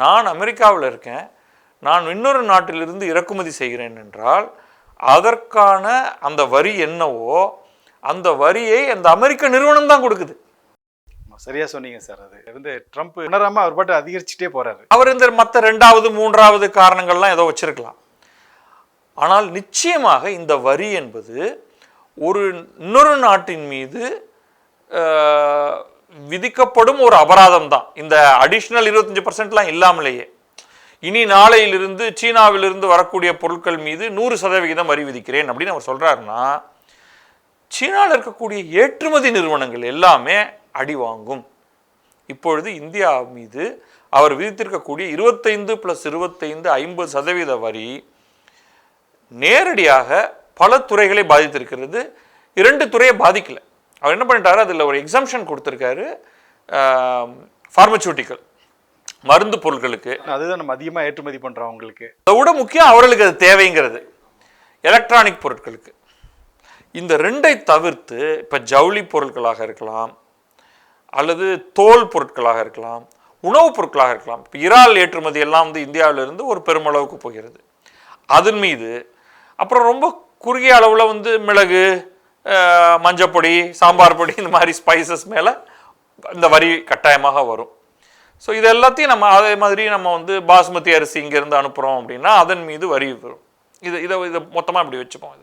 நான் அமெரிக்காவில் இருக்கேன், நான் இன்னொரு நாட்டிலிருந்து இறக்குமதி செய்கிறேன் என்றால் அதற்கான அந்த வரி என்னவோ அந்த வரியை அந்த அமெரிக்க நிறுவனம் தான் கொடுக்குது. சரியா சொன்னீங்க சார். அது ட்ரம்ப் உணராம அவர் பாட்டு அதிகரிச்சுட்டே போறாரு. அவர் இந்த மற்ற 2வது 3வது காரணங்கள்லாம் ஏதோ வச்சிருக்கலாம். ஆனால் நிச்சயமாக இந்த வரி என்பது ஒரு இன்னொரு நாட்டின் மீது விதிக்கப்படும் ஒரு அபராதம் தான். இந்த அடிஷ்னல் 25% இல்லாமலேயே இனி நாளையிலிருந்து சீனாவிலிருந்து வரக்கூடிய பொருட்கள் மீது 100% வரி விதிக்கிறேன் அப்படின்னு அவர் சொல்றாருன்னா, சீனாவில் இருக்கக்கூடிய ஏற்றுமதி நிறுவனங்கள் எல்லாமே அடி வாங்கும். இப்பொழுது இந்தியா மீது அவர் விதித்திருக்கக்கூடிய 25+25 50% வரி நேரடியாக பல துறைகளை பாதித்திருக்கிறது. 2 துறையை பாதிக்கல. அவர் என்ன பண்ணிட்டாரு, அதில் ஒரு எக்ஸம்ஷன் கொடுத்துருக்காரு. ஃபார்மசூட்டிக்கல் மருந்து பொருட்களுக்கு, அதுதான் நம்ம அதிகமாக ஏற்றுமதி பண்ணுறவங்களுக்கு. அதை விட முக்கியம் அவர்களுக்கு அது தேவைங்கிறது. எலக்ட்ரானிக் பொருட்களுக்கு இந்த 2ஐ தவிர்த்து இப்போ ஜவுளி பொருட்களாக இருக்கலாம், அல்லது தோல் பொருட்களாக இருக்கலாம், உணவுப் பொருட்களாக இருக்கலாம். இப்போ இறால் ஏற்றுமதி எல்லாம் இந்தியாவிலிருந்து ஒரு பெருமளவுக்கு போகிறது. அதன் மீது அப்புறம் ரொம்ப குறுகிய அளவில் மிளகு, மஞ்சப்பொடி, சாம்பார் பொடி, இந்த மாதிரி ஸ்பைசஸ் மேலே இந்த வரி கட்டாயமாக வரும். ஸோ இது எல்லாத்தையும் நம்ம அதே மாதிரி நம்ம பாஸ்மதி அரிசி இங்கேருந்து அனுப்புகிறோம் அப்படின்னா அதன் மீது வரி வரும். இதை மொத்தமாக இப்படி வச்சுப்போம்.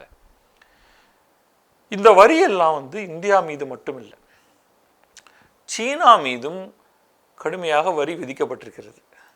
இந்த வரியெல்லாம் இந்தியா மீது மட்டும் இல்லை, சீனா மீதும் கடுமையாக வரி விதிக்கப்பட்டிருக்கிறது.